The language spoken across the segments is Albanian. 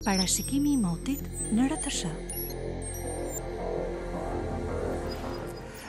Parashikimi i motit në RTS.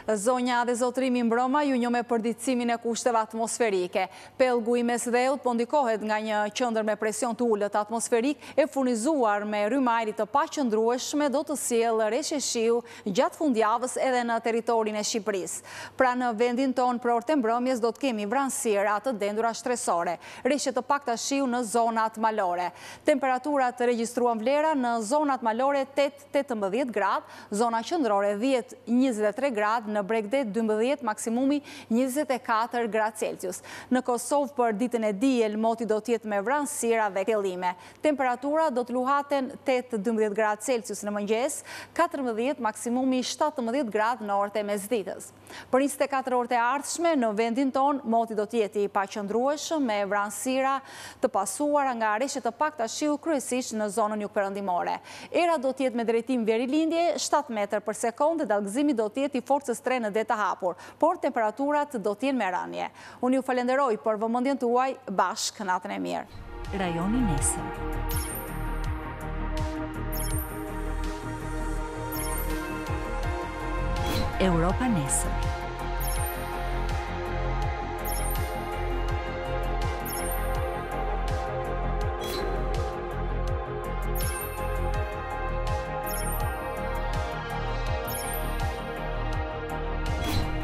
Zonja dhe zotrimi mbrëma ju një me përditësimin e kushteve atmosferike. Pellgu i mesdheut po ndikohet nga një qendër me presion të ullët atmosferik e furnizuar me rrymajrit të paqëndrueshme do të sjellë reshje shiu gjatë fundjavës edhe në territorin e Shqipërisë. Pra në vendin ton për orët e mbrëmjes do të kemi vranësira të dendura shtresore, reshje të pakta shiu në zonat malore. Temperaturat regjistruan vlera në zonat malore 8-18 grad, zona qendrore 10-23 grad, në Bregdet 12, maksimumi 24 gradë Celsius. Në Kosovë për ditën e diel, moti do tjetë me vranësira dhe kellime. Temperatura do të luhaten 8-12 gradë Celsius në mëngjes, 14, maksimumi 17 gradë në orët e mesditës. Për 24 orët e ardhshme, në vendin ton, moti do tjetë i paqëndrueshëm me vranësira të pasuara nga reshje të pakta shiu kryesisht në zonën jugperëndimore. Era do tjetë me drejtim verilindje 7 metër për sekond dhe dallgëzimi do tjetë i forcës 3 në det të hapur, por temperaturat do t'jenë me rënje. Unë ju falenderoj për vëmendjen tuaj, bashkë natën e mirë. Rajoni nesër. Europa nesër.